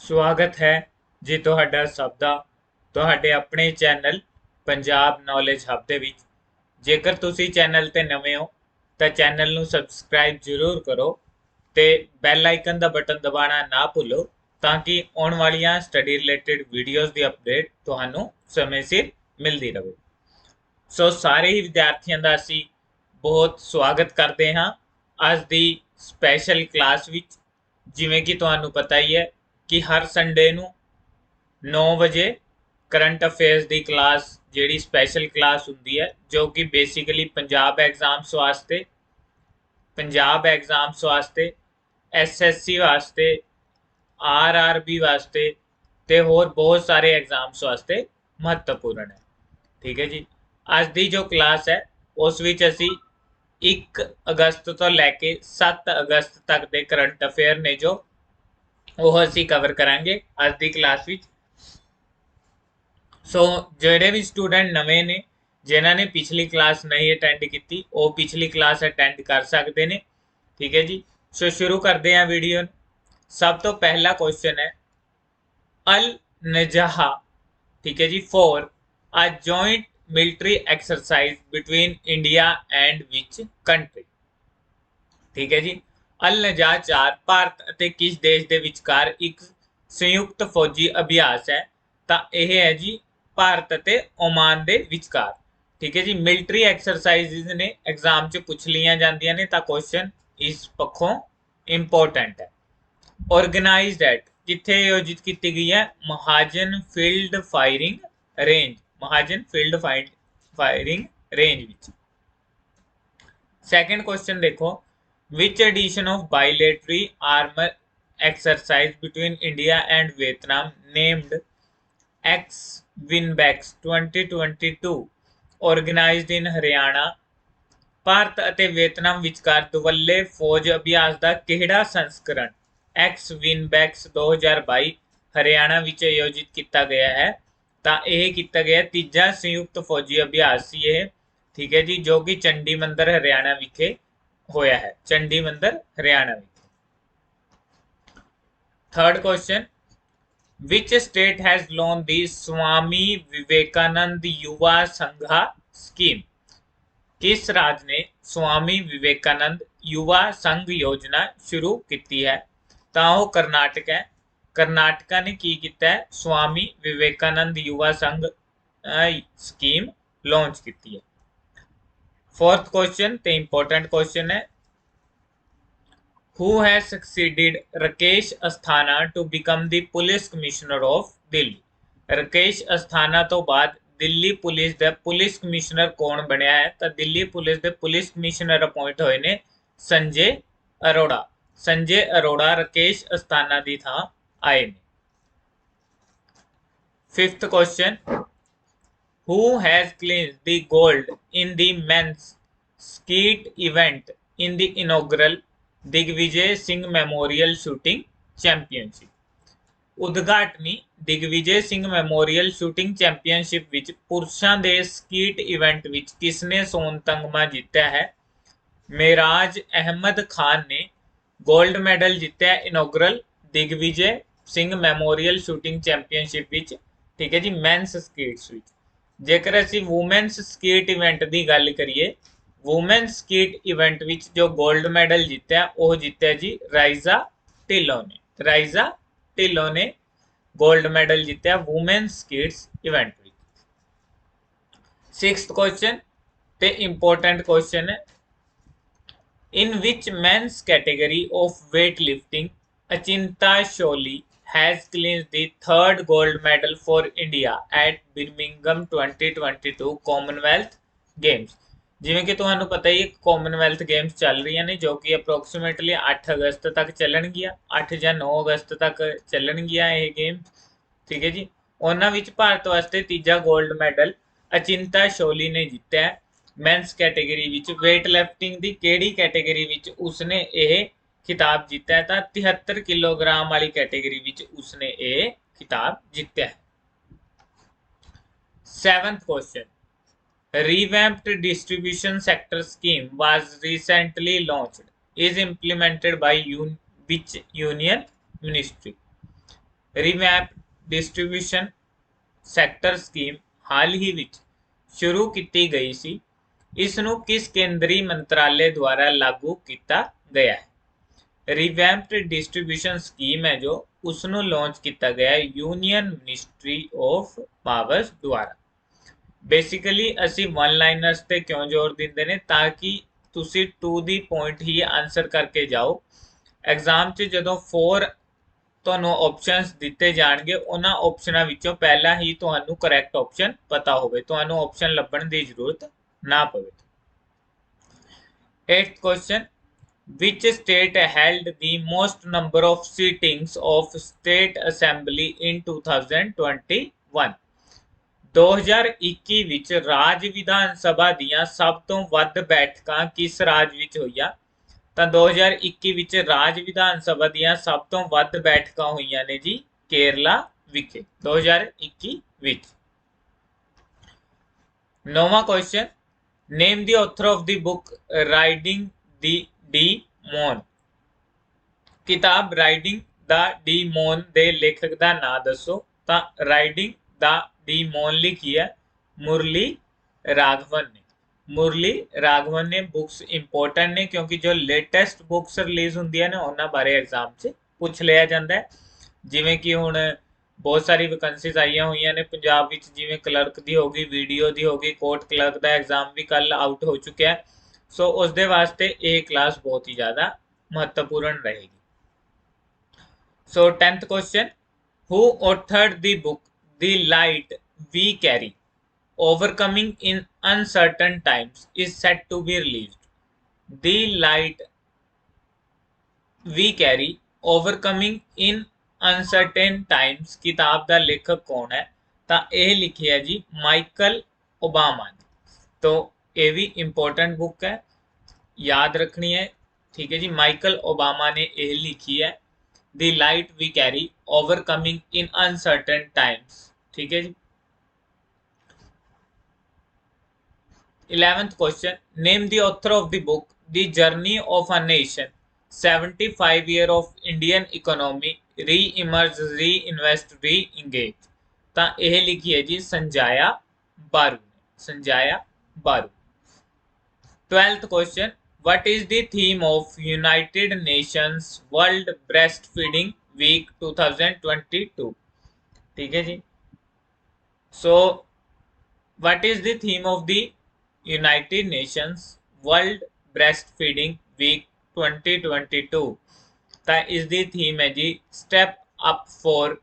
ਸਵਾਗਤ ਹੈ ਜੀ ਤੁਹਾਡਾ ਸਭ ਦਾ ਤੁਹਾਡੇ ਆਪਣੇ ਚੈਨਲ ਪੰਜਾਬ ਨੌਲੇਜ ਹੱਬ ਦੇ ਵਿੱਚ। ਜੇਕਰ ਤੁਸੀਂ ਚੈਨਲ ਤੇ ਨਵੇਂ ਹੋ ਤਾਂ ਚੈਨਲ ਨੂੰ ਸਬਸਕ੍ਰਾਈਬ ਜ਼ਰੂਰ ਕਰੋ ਤੇ ਬੈਲ ਆਈਕਨ ਦਾ ਬਟਨ ਦਬਾਉਣਾ ਨਾ ਭੁੱਲੋ ਤਾਂ ਕਿ ਆਉਣ ਵਾਲੀਆਂ ਸਟੱਡੀ ਰਿਲੇਟਡ ਵੀਡੀਓਜ਼ ਦੀ ਅਪਡੇਟ ਤੁਹਾਨੂੰ ਸਮੇਂ ਸਿਰ ਮਿਲਦੀ ਰਹੇ। ਸੋ ਸਾਰੇ ਹੀ ਵਿਦਿਆਰਥੀਆਂ ਦਾ ਅਸੀਂ ਬਹੁਤ ਸਵਾਗਤ ਕਰਦੇ ਹਾਂ ਅੱਜ ਦੀ ਸਪੈਸ਼ਲ ਕਲਾਸ ਵਿੱਚ। ਜਿਵੇਂ ਕਿ ਤੁਹਾਨੂੰ ਪਤਾ ਹੀ ਹੈ ਕਿ ਹਰ ਸੰਡੇ ਨੂੰ 9 ਵਜੇ ਕਰੰਟ ਅਫੇਅਰਸ ਦੀ ਕਲਾਸ ਜਿਹੜੀ ਸਪੈਸ਼ਲ ਕਲਾਸ ਹੁੰਦੀ ਹੈ ਜੋ ਕਿ ਬੇਸਿਕਲੀ ਪੰਜਾਬ ਐਗਜ਼ਾਮਸ ਵਾਸਤੇ ਐਸਐਸਸੀ ਵਾਸਤੇ ਆਰਆਰਬੀ ਵਾਸਤੇ ਤੇ ਹੋਰ ਬਹੁਤ ਸਾਰੇ ਐਗਜ਼ਾਮਸ ਵਾਸਤੇ ਮਹੱਤਵਪੂਰਨ ਹੈ। ਠੀਕ ਹੈ ਜੀ। ਅੱਜ ਦੀ ਜੋ ਕਲਾਸ ਹੈ ਉਸ ਵਿੱਚ ਅਸੀਂ 1 ਅਗਸਤ ਤੋਂ ਲੈ ਕੇ 7 ਅਗਸਤ ਤੱਕ ਦੇ ਕਰੰਟ ਅਫੇਅਰ ਨੇ ਜੋ ਉਹ ਅਸੀਂ ਕਵਰ ਕਰਾਂਗੇ ਅੱਜ ਦੀ ਕਲਾਸ ਵਿੱਚ। ਸੋ ਜਿਹੜੇ ਵੀ ਸਟੂਡੈਂਟ ਨਵੇਂ ਨੇ ਜਿਨ੍ਹਾਂ ਨੇ ਪਿਛਲੀ ਕਲਾਸ ਨਹੀਂ ਅਟੈਂਡ ਕੀਤੀ ਉਹ ਪਿਛਲੀ ਕਲਾਸ ਅਟੈਂਡ ਕਰ ਸਕਦੇ ਨੇ। ਠੀਕ ਹੈ ਜੀ। ਸੋ ਸ਼ੁਰੂ ਕਰਦੇ ਹਾਂ ਵੀਡੀਓ ਨੂੰ। ਸਭ ਤੋਂ ਪਹਿਲਾ ਕੁਐਸਚਨ ਹੈ ਅਲ ਨਜਾਹ, ਠੀਕ ਹੈ ਜੀ, for a joint military exercise between India and which country. ਠੀਕ ਹੈ ਜੀ। ਅਲ ਨਜਾਹ 4 ਭਾਰਤ ਅਤੇ ਕਿਸ ਦੇਸ਼ ਦੇ ਵਿਚਕਾਰ ਇੱਕ ਸੰਯੁਕਤ ਫੌਜੀ ਅਭਿਆਸ ਹੈ ਤਾਂ ਇਹ ਹੈ ਜੀ ਭਾਰਤ ਅਤੇ ਓਮਾਨ ਦੇ ਵਿਚਕਾਰ। ਠੀਕ ਹੈ ਜੀ। ਮਿਲਟਰੀ ਐਕਸਰਸਾਈਜ਼ ਨੇ ਐਗਜ਼ਾਮ 'ਚ ਪੁੱਛ ਲਈਆਂ ਜਾਂਦੀਆਂ ਨੇ ਤਾਂ ਕੁਐਸਚਨ ਇਸ ਪੱਖੋਂ ਇੰਪੋਰਟੈਂਟ ਹੈ। ਆਰਗੇਨਾਈਜ਼ਡ ਐਟ ਕਿੱਥੇ ਆਯੋਜਿਤ ਕੀਤੀ ਗਈ ਹੈ? Mahajan field firing range, Mahajan field firing range ਵਿੱਚ। ਸੈਕੰਡ ਕੁਐਸਚਨ ਦੇਖੋ, which edition of bilateral armor exercise between India and Vietnam named X-Winbacks 2022 organized in Haryana। Bharat ਅਤੇ ਵੀਅਤਨਾਮ ਵਿਚਕਾਰ ਦੁਵੱਲੇ ਫੌਜ ਅਭਿਆਸ ਦਾ ਕਿਹੜਾ ਸੰਸਕਰਣ X-Winbacks 2022 ਹਰਿਆਣਾ ਵਿੱਚ ਆਯੋਜਿਤ ਕੀਤਾ ਗਿਆ ਹੈ ਤਾਂ ਇਹ ਕੀਤਾ ਗਿਆ ਤੀਜਾ ਸੰਯੁਕਤ ਫੌਜੀ ਅਭਿਆਸ ਸੀ ਇਹ। ਠੀਕ ਹੈ ਜੀ। ਜੋ ਕਿ ਚੰਡੀ ਮੰਦਰ ਹਰਿਆਣਾ ਵਿਖੇ ਹੋਇਆ ਹੈ, ਚੰਡੀ ਮੰਦਰ ਹਰਿਆਣਾ ਵਿਖੇ। Third question, which state has launched the Swami Vivekanand Yuva Sangha scheme? किस ਰਾਜ ਨੇ ਸਵਾਮੀ ਵਿਵੇਕਾਨੰਦ ਯੁਵਾ ਸੰਘ ਯੋਜਨਾ ਸ਼ੁਰੂ ਕੀਤੀ ਹੈ ਤਾਂ ਉਹ ਕਰਨਾਟਕ ਹੈ। ਕਰਨਾਟਕਾ ਨੇ ਕੀ ਕੀਤਾ ਹੈ? ਸਵਾਮੀ ਵਿਵੇਕਾਨੰਦ ਯੁਵਾ ਸੰਘ ਸਕੀਮ ਲਾਂਚ ਕੀਤੀ ਹੈ। फोर्थ क्वेश्चन ਤੇ इंपॉर्टेंट क्वेश्चन है, who has succeeded Rakesh Asthana to become the police commissioner of Delhi? Rakesh Asthana ਤੋਂ ਬਾਅਦ ਦਿੱਲੀ ਪੁਲਿਸ ਦਾ ਪੁਲਿਸ ਕਮਿਸ਼ਨਰ ਕੌਣ ਬਣਿਆ ਹੈ ਤਾਂ ਦਿੱਲੀ ਪੁਲਿਸ ਦੇ ਪੁਲਿਸ ਕਮਿਸ਼ਨਰ ਅਪਾਇੰਟ ਹੋਏ ਨੇ ਸੰਜੇ ਅਰੋੜਾ। ਸੰਜੇ ਅਰੋੜਾ ਰਾਕੇਸ਼ ਅਸਥਾਨਾ ਦੀ ਥਾਂ ਆਏ ਨੇ। Fifth question, who has clinched the gold in the men's skeet event in the inaugural Digvijay Singh Memorial Shooting Championship? ਉਦਘਾਟਨੀ Digvijay Singh memorial shooting championship ਵਿੱਚ ਪੁਰਸ਼ਾਂ ਦੇ ਸਕੀਟ ਇਵੈਂਟ ਵਿੱਚ ਕਿਸਨੇ ਸੋਨ ਤਗਮਾ ਜਿੱਤਿਆ ਹੈ? ਮੇਰਾਜ ਅਹਿਮਦ ਖਾਨ ਨੇ ਗੋਲਡ ਮੈਡਲ ਜਿੱਤਿਆ ਇਨੋਗਰਲ Digvijay Singh memorial shooting championship ਵਿੱਚ। ਠੀਕ ਹੈ ਜੀ। ਮੈਨਸ ਸਕੀਟਸ ਵਿੱਚ। ਜੇਕਰ ਅਸੀਂ ਵੂਮੈਨਸ ਸਕੀਟ ਇਵੈਂਟ ਦੀ ਗੱਲ ਕਰੀਏ, ਵੂਮੈਨਸ ਸਕੀਟ ਇਵੈਂਟ ਵਿੱਚ ਜੋ ਗੋਲਡ ਮੈਡਲ ਜਿੱਤਿਆ ਉਹ ਜਿੱਤਿਆ ਜੀ ਰਾਈਜ਼ਾ ਢਿੱਲੋਂ ਨੇ। ਰਾਈਜ਼ਾ ਢਿੱਲੋਂ ਨੇ ਗੋਲਡ ਮੈਡਲ ਜਿੱਤਿਆ ਵੂਮੈਨਸ ਸਕੀਟਸ ਇਵੈਂਟ ਵਿੱਚ। ਸਿਕਸਥ ਕੁਐਸਚਨ ਤੇ ਇੰਪੋਰਟੈਂਟ ਕੁਐਸਚਨ ਹੈ, in which men's category of weightlifting Achinta Sholi has clinched the third gold medal for India at Birmingham 2022 Commonwealth Games? ਜਿਵੇਂ ਕਿ ਤੁਹਾਨੂੰ ਪਤਾ ਹੀ ਕਾਮਨਵੈਲਥ ਗੇਮਸ ਚੱਲ ਰਹੀਆਂ ਨੇ ਜੋ ਕਿ ਅਪਰੋਕਸੀਮੇਟਲੀ 8 ਅਗਸਤ ਤੱਕ ਚੱਲਣਗੀਆਂ, 8 ਜਾਂ 9 ਅਗਸਤ ਤੱਕ ਚੱਲਣਗੀਆਂ ਇਹ ਗੇਮਸ। ਠੀਕ ਹੈ ਜੀ। ਉਹਨਾਂ ਵਿੱਚ ਭਾਰਤ ਵਾਸਤੇ ਤੀਜਾ ਗੋਲਡ ਮੈਡਲ ਅਚਿੰਤਾ ਸ਼ੋਲੀ ਨੇ ਜਿੱਤਿਆ ਮੈਨਸ ਕੈਟੇਗਰੀ ਵਿੱਚ। ਵੇਟ ਲਿਫਟਿੰਗ ਦੀ ਕਿਹੜੀ ਕੈਟੇਗਰੀ ਵਿੱਚ ਉਸਨੇ ਇਹ ਖਿਤਾਬ ਜਿੱਤਿਆ ਤਾਂ 73 ਕਿਲੋਗ੍ਰਾਮ ਵਾਲੀ ਕੈਟੇਗਰੀ ਵਿੱਚ ਉਸਨੇ ਇਹ ਖਿਤਾਬ ਜਿੱਤਿਆ ਹੈ। Seventh question, revamped distribution sector scheme was recently launched is implemented by which union ministry? Revamp distribution sector scheme ਹਾਲ ਹੀ ਵਿੱਚ ਸ਼ੁਰੂ ਕੀਤੀ ਗਈ ਸੀ। ਇਸ ਨੂੰ ਕਿਸ ਕੇਂਦਰੀ ਮੰਤਰਾਲੇ ਦੁਆਰਾ ਲਾਗੂ ਕੀਤਾ ਗਿਆ ਹੈ। ਰਿਵੈਂਪਡ ਡਿਸਟ੍ਰੀਬਿਊਸ਼ਨ ਸਕੀਮ ਹੈ ਜੋ ਉਸ ਨੂੰ ਲਾਂਚ ਕੀਤਾ ਗਿਆ ਹੈ ਯੂਨੀਅਨ ਮਿਨਿਸਟਰੀ ਆਫ ਪਾਵਰਸ ਦੁਆਰਾ। ਬੇਸਿਕਲੀ ਅਸੀਂ ਵਨ ਲਾਈਨਰਸ ਤੇ ਕਿਉਂ ਜ਼ੋਰ ਦਿੰਦੇ ਨੇ ਤਾਂ ਕਿ ਤੁਸੀਂ ਟੂ ਦੀ ਪੁਆਇੰਟ ਹੀ ਆਨਸਰ ਕਰਕੇ ਜਾਓ। ਐਗਜ਼ਾਮ 'ਚ ਜਦੋਂ 4 ਤੁਹਾਨੂੰ ਆਪਸ਼ਨਸ ਦਿੱਤੇ ਜਾਣਗੇ ਉਹਨਾਂ ਆਪਸ਼ਨਾਂ ਵਿੱਚੋਂ ਪਹਿਲਾਂ ਹੀ ਤੁਹਾਨੂੰ ਕਰੈਕਟ ਆਪਸ਼ਨ ਪਤਾ ਹੋਵੇ, ਤੁਹਾਨੂੰ ਆਪਸ਼ਨ ਲੱਭਣ ਦੀ ਜ਼ਰੂਰਤ ਨਾ ਪਵੇ। 8th question, which state held the most number of sittings of state assembly in 2021? 2021 ਵਿੱਚ ਰਾਜ ਵਿਧਾਨ ਸਭਾ ਦੀਆਂ ਸਭ ਤੋਂ ਵੱਧ ਬੈਠਕਾਂ ਕਿਸ ਰਾਜ ਵਿੱਚ ਹੋਈਆਂ? ਤਾਂ 2021 ਵਿੱਚ ਰਾਜ ਵਿਧਾਨ ਸਭਾ ਦੀਆਂ ਸਭ ਤੋਂ ਵੱਧ ਬੈਠਕਾਂ ਹੋਈਆਂ ਨੇ ਜੀ ਕੇਰਲਾ ਵਿਖੇ 2021 ਵਿੱਚ। 9ਵਾਂ question, name the author of the book riding ਦੀ ਡੀ-ਮੋਨ। ਕਿਤਾਬ ਰਾਈਡਿੰਗ ਦਾ ਡੀ-ਮੋਨ ਦੇ ਲੇਖਕ ਦਾ ਨਾਂ ਦੱਸੋ। ਤਾਂ ਰਾਈਡਿੰਗ ਦਾ ਡੀ-ਮੋਨ ਲਿਖੀ ਹੈ ਮੁਰਲੀ ਰਾਘਵਨ ਨੇ। ਮੁਰਲੀ ਰਾਘਵਨ ਨੇ। ਬੁੱਕਸ ਇੰਪੋਰਟੈਂਟ ਨੇ ਕਿਉਂਕਿ ਜੋ ਲੇਟੈਸਟ ਬੁੱਕਸ ਰਿਲੀਜ਼ ਹੁੰਦੀਆਂ ਨੇ ਉਹਨਾਂ ਬਾਰੇ ਐਗਜ਼ਾਮ 'ਚ ਪੁੱਛ ਲਿਆ ਜਾਂਦਾ ਹੈ। ਜਿਵੇਂ ਕਿ ਹੁਣ ਬਹੁਤ ਸਾਰੀ ਵੈਕੈਂਸੀਜ਼ ਆਈਆਂ ਹੋਈਆਂ ਨੇ ਪੰਜਾਬ ਵਿੱਚ, ਜਿਵੇਂ ਕਲਰਕ ਦੀ ਹੋ ਗਈ, ਵੀਡੀਓ ਦੀ ਹੋ ਗਈ, ਕੋਰਟ ਕਲਰਕ ਦਾ ਐਗਜ਼ਾਮ ਵੀ ਕੱਲ ਆਊਟ ਹੋ ਚੁੱਕਿਆ ਹੈ। ਸੋ ਉਸ ਦੇ ਵਾਸਤੇ ਇਹ ਕਲਾਸ ਬਹੁਤ ਹੀ ਜ਼ਿਆਦਾ ਮਹੱਤਵਪੂਰਨ ਰਹੇਗੀ। So 10th question, who authored the book the light we carry overcoming in uncertain times is set to be released? The light we carry overcoming in uncertain times किताब ਦਾ ਲੇਖਕ ਕੌਣ ਹੈ? ਤਾਂ ਇਹ ਲਿਖੀ ਹੈ ਜੀ ਮਾਈਕਲ ਓਬਾਮਾ ਨੇ। तो ये भी इंपॉर्टेंट बुक है, याद रखनी है। ठीक है जी, माइकल ओबामा ने ये लिखी है the light we carry overcoming in uncertain times. ठीक है जी। 11th question, name the author of the book The Journey of a Nation, 75 year of Indian economy, re-emerge, reinvest, re-engage। ਤਾਂ ਇਹ ਲਿਖੀ ਹੈ ਜੀ ਸੰਜਾਇਆ ਬਾਰੂ ਨੇ, ਸੰਜਾਇਆ ਬਾਰੂ। 12th question, what is the theme of United Nations World Breastfeeding Week 2022? ठीक है जी। So what is the theme of the United Nations World Breastfeeding Week 2022? ਤਾਂ ਇਸ ਦੀ ਥੀਮ ਹੈ ਜੀ step up for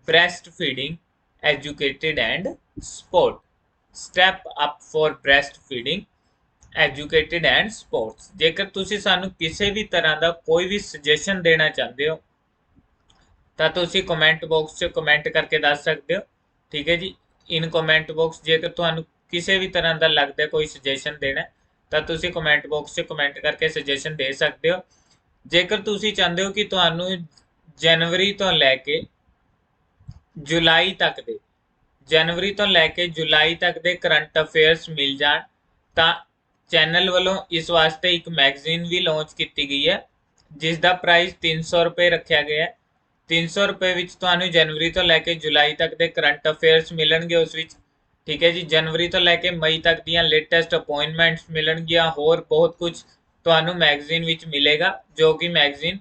breast feeding educated and support. Step up for breast feeding educated and sports. ਜੇਕਰ ਤੁਸੀਂ ਸਾਨੂੰ ਕਿਸੇ ਵੀ ਤਰ੍ਹਾਂ ਦਾ ਕੋਈ ਵੀ ਸੁਜੈਸ਼ਨ ਦੇਣਾ ਚਾਹੁੰਦੇ ਹੋ ਤਾਂ ਤੁਸੀਂ ਕਮੈਂਟ ਬਾਕਸ 'ਚ ਕਮੈਂਟ ਕਰਕੇ ਦੱਸ ਸਕਦੇ ਹੋ। ਠੀਕ ਹੈ ਜੀ। ਇਨ ਕਮੈਂਟ ਬਾਕਸ ਜੇਕਰ ਤੁਹਾਨੂੰ ਕਿਸੇ ਵੀ ਤਰ੍ਹਾਂ ਦਾ ਲੱਗਦਾ ਕੋਈ ਸੁਜੈਸ਼ਨ ਦੇਣਾ ਤਾਂ ਤੁਸੀਂ ਕਮੈਂਟ ਬਾਕਸ 'ਚ ਕਮੈਂਟ ਕਰਕੇ ਸੁਜੈਸ਼ਨ ਦੇ ਸਕਦੇ ਹੋ। ਜੇਕਰ ਤੁਸੀਂ ਚਾਹੁੰਦੇ ਹੋ ਕਿ ਤੁਹਾਨੂੰ ਜਨਵਰੀ ਤੋਂ ਲੈ ਕੇ ਜੁਲਾਈ ਤੱਕ ਦੇ ਕਰੰਟ ਅਫੇਅਰਸ ਮਿਲ ਜਾਣ ਤਾਂ ਚੈਨਲ ਵੱਲੋਂ ਇਸ ਵਾਸਤੇ ਇੱਕ ਮੈਗਜ਼ੀਨ ਵੀ ਲਾਂਚ ਕੀਤੀ ਗਈ ਹੈ ਜਿਸ ਦਾ ਪ੍ਰਾਈਸ 300 ਰੁਪਏ ਰੱਖਿਆ ਗਿਆ ਹੈ। 300 ਰੁਪਏ ਵਿੱਚ ਤੁਹਾਨੂੰ ਜਨਵਰੀ ਤੋਂ ਲੈ ਕੇ ਜੁਲਾਈ ਤੱਕ ਦੇ ਕਰੰਟ ਅਫੇਅਰਸ ਮਿਲਣਗੇ ਉਸ ਵਿੱਚ। ਠੀਕ ਹੈ ਜੀ। ਜਨਵਰੀ ਤੋਂ ਲੈ ਕੇ ਮਈ ਤੱਕ ਦੀਆਂ ਲੇਟੈਸਟ ਅਪਾਇੰਟਮੈਂਟਸ ਮਿਲਣਗੀਆਂ, ਹੋਰ ਬਹੁਤ ਕੁਝ ਤੁਹਾਨੂੰ ਮੈਗਜ਼ੀਨ ਵਿੱਚ ਮਿਲੇਗਾ ਜੋ ਕਿ ਮੈਗਜ਼ੀਨ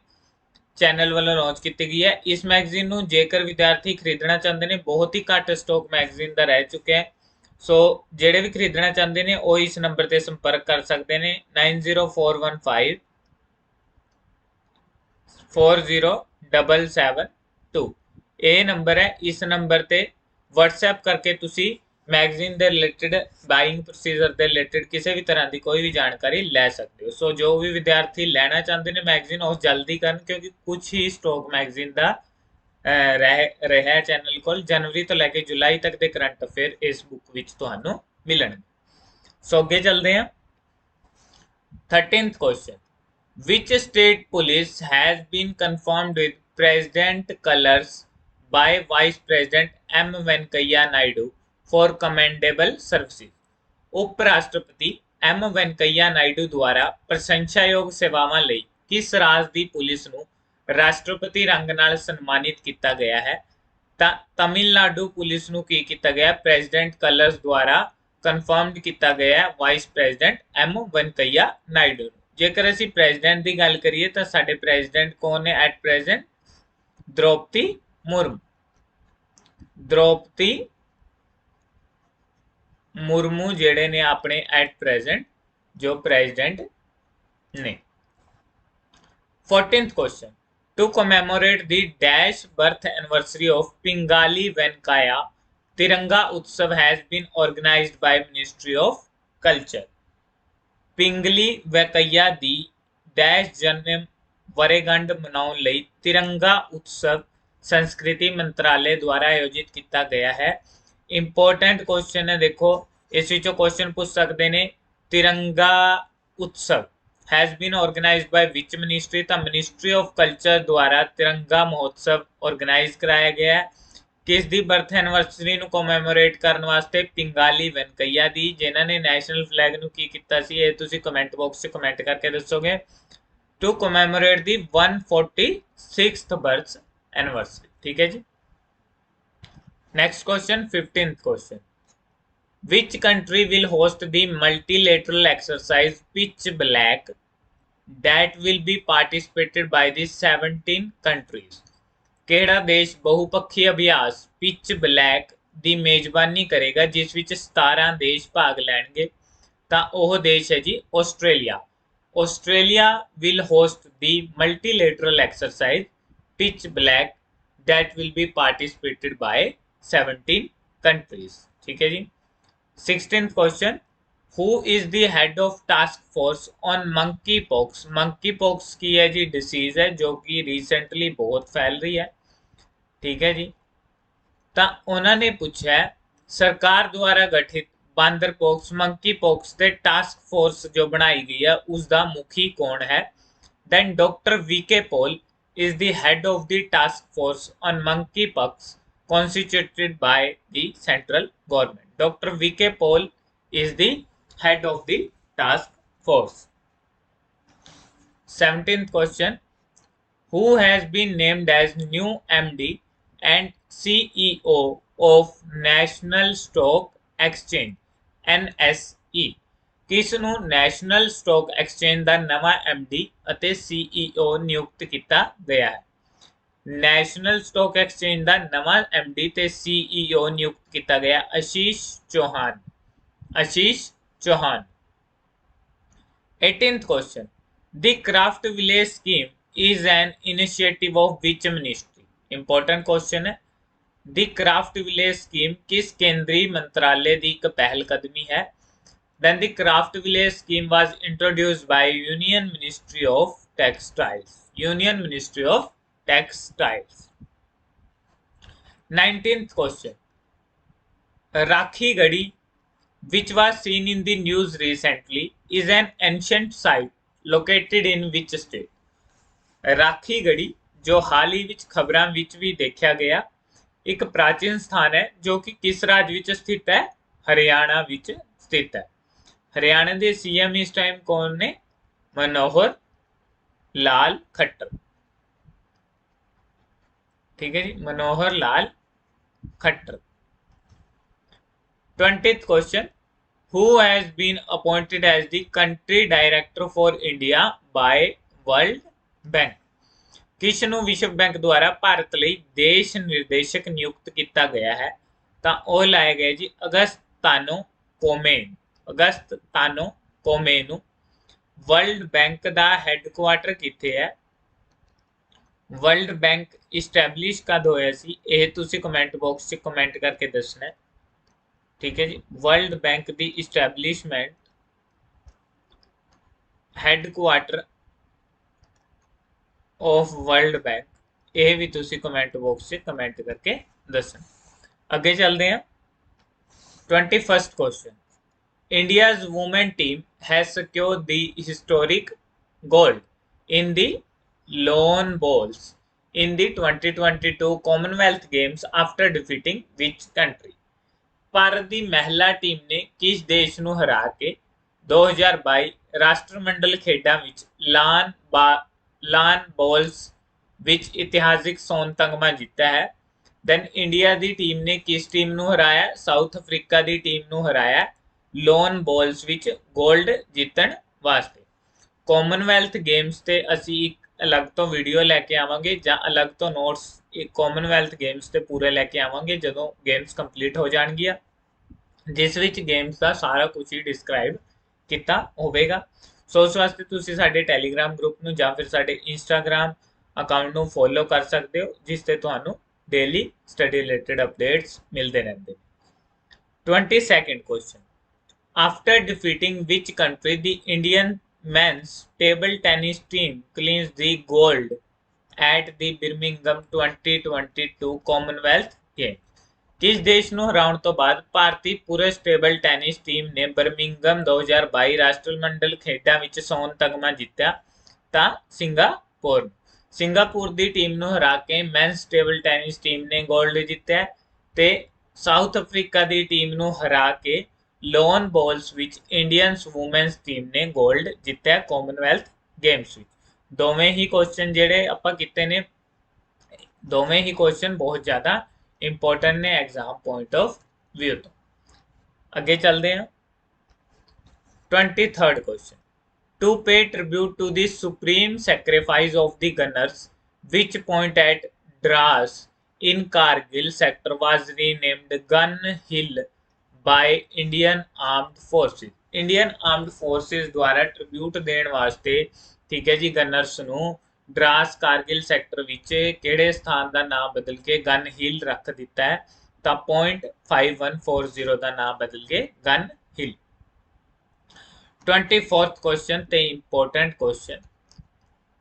ਚੈਨਲ ਵੱਲੋਂ ਲਾਂਚ ਕੀਤੀ ਗਈ ਹੈ। ਇਸ ਮੈਗਜ਼ੀਨ ਨੂੰ ਜੇਕਰ ਵਿਦਿਆਰਥੀ ਖਰੀਦਣਾ ਚਾਹੁੰਦੇ ਨੇ ਬਹੁਤ ਹੀ ਘੱਟ ਸਟਾਕ ਮੈਗਜ਼ੀਨ ਦਾ ਰਹਿ ਚੁੱਕਿਆ ਹੈ। ਸੋ ਜਿਹੜੇ ਵੀ ਖਰੀਦਣਾ ਚਾਹੁੰਦੇ ਨੇ ਉਹ ਇਸ ਨੰਬਰ ਤੇ ਸੰਪਰਕ ਕਰ ਸਕਦੇ ਨੇ 9041540772। ਇਹ ਨੰਬਰ ਹੈ। ਇਸ ਨੰਬਰ ਤੇ WhatsApp ਕਰਕੇ ਤੁਸੀਂ ਮੈਗਜ਼ੀਨ ਦੇ ਰਿਲੇਟਡ ਬਾਇੰਗ ਪ੍ਰੋਸੀਜਰ ਦੇ ਰਿਲੇਟਡ ਕਿਸੇ ਵੀ ਤਰ੍ਹਾਂ ਦੀ ਕੋਈ ਵੀ ਜਾਣਕਾਰੀ ਲੈ ਸਕਦੇ ਹੋ। ਸੋ ਜੋ ਵੀ ਵਿਦਿਆਰਥੀ ਲੈਣਾ ਚਾਹੁੰਦੇ ਨੇ ਮੈਗਜ਼ੀਨ ਉਹ ਜਲਦੀ ਕਰਨ ਕਿਉਂਕਿ ਕੁਝ ਹੀ ਸਟਾਕ ਮੈਗਜ਼ੀਨ ਦਾ ਰਿਹਾ ਚੈਨਲ ਕੋਲ। ਜਨਵਰੀ ਤੋਂ ਲੈ ਕੇ ਜੁਲਾਈ ਤੱਕ ਦੇ ਕਰੰਟ ਅਫੇਅਰ ਇਸ ਬੁੱਕ ਵਿੱਚ ਤੁਹਾਨੂੰ ਮਿਲਣਗੇ। ਸੋ ਅੱਗੇ ਚੱਲਦੇ ਹਾਂ। 13th question, which state police has been confirmed with president colors by Vice President M. Venkaiah Naidu for commendable services? ਉਪ ਰਾਸ਼ਟਰਪਤੀ M. ਵੈਂਕਈਆ ਨਾਇਡੂ ਦੁਆਰਾ ਪ੍ਰਸ਼ੰਸਾਯੋਗ ਸੇਵਾਵਾਂ ਲਈ ਕਿਸ ਰਾਜ ਦੀ ਪੁਲਿਸ ਨੂੰ ਰਾਸ਼ਟਰਪਤੀ ਰੰਗ ਨਾਲ ਸਨਮਾਨਿਤ ਕੀਤਾ ਗਿਆ ਹੈ? तमिलनाडु पुलिस ਨੂੰ ਕੀ ਕੀਤਾ ਗਿਆ ਪ੍ਰੈਜ਼ੀਡੈਂਟ ਕਲਰਸ ਦੁਆਰਾ ਕਨਫਰਮਡ ਕੀਤਾ ਗਿਆ vice president M Venkaiah Naidu ਨੂੰ। ਜੇਕਰ ਅਸੀਂ ਪ੍ਰੈਜ਼ੀਡੈਂਟ ਦੀ ਗੱਲ ਕਰੀਏ ਤਾਂ ਸਾਡੇ ਪ੍ਰੈਜ਼ੀਡੈਂਟ ਕੌਣ ਨੇ ਐਟ ਪ੍ਰੈਜ਼ੈਂਟ? द्रौपदी मुर्मू। द्रौपदी मुर्मू जेड़े ने अपने एट प्रेजेंट जो प्रेजिडेंट ने। 14th question, to commemorate the dash birth anniversary of Pingali Venkayya Tiranga Utsav has been organised by ministry of culture. Pingali Venkayya दी डैश जन्म वरेगंढ मनाउण लई तिरंगा उत्सव संस्कृति मंत्रालय द्वारा आयोजित किया गया है। इंपोर्टेंट क्वेश्चन है, देखो इस विचों क्वेश्चन पूछ सकते हैं। Tiranga Utsav has been organised by which ministry? तो मिनिस्ट्री ऑफ कल्चर द्वारा तिरंगा महोत्सव ऑर्गेनाइज कराया गया है। किस दी बर्थ एनिवर्सरी ਨੂੰ ਕੋਮੈਮੋਰੇਟ ਕਰਨ ਵਾਸਤੇ? ਪਿੰਗਾਲੀ ਵੈਂਕਈਆ ਦੀ, ਜਿਨ੍ਹਾਂ ਨੇ ਨੈਸ਼ਨਲ ਫਲੈਗ ਨੂੰ ਕੀ ਕੀਤਾ ਸੀ, ਇਹ ਤੁਸੀਂ ਕਮੈਂਟ ਬਾਕਸ 'ਚ ਕਮੈਂਟ ਕਰਕੇ ਦੱਸੋਗੇ। To commemorate the 146th birth anniversary। ठीक है जी। Next question, 15th question, which country will host the multilateral exercise pitch black that will be participated by the 17 countries? ਕਿਹੜਾ ਦੇਸ਼ ਬਹੁਪੱਖੀ ਅਭਿਆਸ ਪਿਚ ਬਲੈਕ ਦੀ ਮੇਜ਼ਬਾਨੀ ਕਰੇਗਾ ਜਿਸ ਵਿੱਚ 17 ਦੇਸ਼ ਭਾਗ ਲੈਣਗੇ? ਤਾਂ ਉਹ ਦੇਸ਼ ਹੈ ਜੀ Australia. Australia will host the multilateral exercise Pitch Black that will be participated by 17 countries। ठीक है जी। 16th question, who is the head of task force on monkeypox? monkeypox की है जी डिसीज है जो कि रिसेंटली बहुत फैल रही है। ठीक है जी। तो उन्होंने पूछा है सरकार द्वारा गठित बांदर पॉक्स मंकी पॉक्स के टास्क फोर्स जो बनाई गई है उसका मुखी कौन है? Then doctor VK Paul is the head of the task force on monkey pox constituted by the central government. Doctor VK Paul is the head of the task force. 17th question, who has been named as new MD and CEO of National Stock Exchange NSE? किस ਨੂੰ national stock exchange ਦਾ ਨਵਾਂ MD ਅਤੇ CEO ਨਿਯੁਕਤ ਕੀਤਾ ਗਿਆ ਹੈ? National stock exchange ਦਾ ਨਵਾਂ MD ਤੇ CEO ਨਿਯੁਕਤ ਕੀਤਾ ਗਿਆ Ashish Chauhan. Ashish Chauhan. 18th question, the craft village scheme is an initiative of which ministry? Important question है। दी क्राफ्ट विलेज स्कीम किस केंद्रीय मंत्रालय की एक पहलकदमी है? Then the craft village scheme was introduced by Union Ministry of Textiles। Union Ministry of Textiles। 19th question, Rakhigadi, which was seen in the news recently, is an ancient site located in which state? Rakhigarhi जो हाल ही विच खबरां विच भी देखा गया एक प्राचीन स्थान है जो कि किस राज्य विच स्थित है? हरियाणा विच स्थित है। हरियाणा के सीएम इस टाइम कौन ने? मनोहर लाल खट्टर। ठीक है जी, Manohar Lal Khattar. 20th question, who has been appointed as the country director for India by World Bank? किस ਨੂੰ ਵਿਸ਼ਵ ਬੈਂਕ ਦੁਆਰਾ ਭਾਰਤ ਲਈ ਦੇਸ਼ ਨਿਰਦੇਸ਼ਕ ਨਿਯੁਕਤ ਕੀਤਾ ਗਿਆ ਹੈ? ਤਾਂ ਉਹ ਲਾਇਆ ਗਿਆ ਜੀ ਅਗਸਤ ਤਾਨੋ ਕੋਮੇ। ਅਗਸਤ ਤਾਨੋ ਕੋਮੇ ਨੂੰ। ਵਰਲਡ ਬੈਂਕ ਦਾ ਹੈੱਡਕੁਆਟਰ ਕਿੱਥੇ ਹੈ? ਵਰਲਡ ਬੈਂਕ ਇਸਟੈਬਲਿਸ਼ ਕਦ ਹੋਇਆ ਸੀ? ਇਹ ਤੁਸੀਂ ਕਮੈਂਟ ਬਾਕਸ 'ਚ ਕਮੈਂਟ ਕਰਕੇ ਦੱਸਣਾ ਹੈ। ਠੀਕ ਹੈ ਜੀ। World bank the ਇਸਟੈਬਲਿਸ਼ਮੈਂਟ headquarter of world bank, यह भी तुसी कमेंट बॉक्स से कमेंट करके दसना। अगे चलते हैं। 21st question, India's women team has secured the historic gold in the lawn balls in the 2022 Commonwealth games after defeating which country? Bharat की महिला टीम ने किस देश ਨੂੰ हरा के 2022 राष्ट्रमंडल खेडा विच लान बॉल्स विच इतिहासिक सोन तगमा जीता है? ਦੈਨ ਇੰਡੀਆ ਦੀ ਟੀਮ ਨੇ ਕਿਸ ਟੀਮ ਨੂੰ ਹਰਾਇਆ? ਸਾਊਥ ਅਫਰੀਕਾ ਦੀ ਟੀਮ ਨੂੰ ਹਰਾਇਆ ਲੋਨ ਬੋਲਸ ਵਿੱਚ 골ਡ ਜਿੱਤਣ ਵਾਸਤੇ। ਕਾਮਨਵੈਲਥ ਗੇਮਸ ਤੇ ਅਸੀਂ ਇੱਕ ਅਲੱਗ ਤੋਂ ਵੀਡੀਓ ਲੈ ਕੇ ਆਵਾਂਗੇ ਜਾਂ ਅਲੱਗ ਤੋਂ ਨੋਟਸ ਕਾਮਨਵੈਲਥ ਗੇਮਸ ਤੇ ਪੂਰੇ ਲੈ ਕੇ ਆਵਾਂਗੇ ਜਦੋਂ ਗੇਮਸ ਕੰਪਲੀਟ ਹੋ ਜਾਣਗੀਆਂ, ਜਿਸ ਵਿੱਚ ਗੇਮਸ ਦਾ ਸਾਰਾ ਕੁਝ ਹੀ ਡਿਸਕ੍ਰਾਈਬ ਕੀਤਾ ਹੋਵੇਗਾ। ਸੋ ਉਸ ਵਾਸਤੇ ਤੁਸੀਂ ਸਾਡੇ ਟੈਲੀਗ੍ਰਾਮ ਗਰੁੱਪ ਨੂੰ ਜਾਂ ਫਿਰ ਸਾਡੇ ਇੰਸਟਾਗ੍ਰਾਮ ਅਕਾਊਂਟ ਨੂੰ ਫੋਲੋ ਕਰ ਸਕਦੇ ਹੋ, ਜਿਸ ਤੇ ਤੁਹਾਨੂੰ ਡੇਲੀ ਸਟੱਡੀ ਰਿਲੇਟਡ ਅਪਡੇਟਸ ਮਿਲਦੇ ਰਹਿੰਦੇ। 22nd question. After defeating which country the Indian men's table tennis team clinched the gold at the Birmingham 2022 Commonwealth Games? ਕਿਸ ਦੇਸ਼ ਨੂੰ ਹਰਾਉਣ ਤੋਂ ਬਾਅਦ ਭਾਰਤੀ ਪੁਰਸ਼ ਟੇਬਲ ਟੈਨਿਸ ਟੀਮ ਨੇ ਬਰਮਿੰਗਮ 2022 ਰਾਸ਼ਟਰਮੰਡਲ ਖੇਡਾਂ ਵਿੱਚ ਸੋਨ ਤਗਮਾ ਜਿੱਤਿਆ? ਤਾਂ ਸਿੰਗਾਪੁਰ। ਸਿੰਗਾਪੁਰ ਦੀ ਟੀਮ ਨੂੰ ਹਰਾ ਕੇ ਮੈਨਸ ਟੇਬਲ ਟੈਨਿਸ ਟੀਮ ਨੇ 골ਡ ਜਿੱਤਿਆ ਤੇ ਸਾਊਥ ਅਫਰੀਕਾ ਦੀ ਟੀਮ ਨੂੰ ਹਰਾ ਕੇ ਲੋਨ ਬੋਲਸ ਵਿੱਚ ਇੰਡੀਅਨ ਵੂਮੈਨਸ ਟੀਮ ਨੇ 골ਡ ਜਿੱਤਿਆ ਕਾਮਨਵੈਲਥ ਗੇਮਸ ਵਿੱਚ। ਦੋਵੇਂ ਹੀ ਕੁਐਸਚਨ ਜਿਹੜੇ ਆਪਾਂ ਕੀਤੇ ਨੇ, ਦੋਵੇਂ ਹੀ ਕੁਐਸਚਨ ਬਹੁਤ ਜ਼ਿਆਦਾ ਇੰਪੋਰਟੈਂਟ ਨੇ ਐਗਜ਼ਾਮ ਪੁਆਇੰਟ ਆਫ ਵਿਊ ਤੋਂ। ਅੱਗੇ ਚੱਲਦੇ ਹਾਂ। 23rd question. To pay tribute to the supreme sacrifice of the gunners, which point at Dras in Kargil sector was renamed Gun Hill by Indian Armed Forces? Indian Armed Forces ਦੁਆਰਾ tribute ਦੇਣ ਵਾਸਤੇ, ਠੀਕ ਹੈ ਜੀ, ਗਨਰਸ ਨੂੰ ਡਰਾਸ Kargil sector ਵਿੱਚ ਕਿਹੜੇ ਸਥਾਨ ਦਾ ਨਾਮ ਬਦਲ ਕੇ ਗਨ ਹਿਲ ਰੱਖ ਦਿੱਤਾ ਹੈ? ਤਾਂ .5140 ਦਾ ਨਾਮ ਬਦਲ ਕੇ ਗਨ ਹਿਲ। 24th question ਤੇ important question.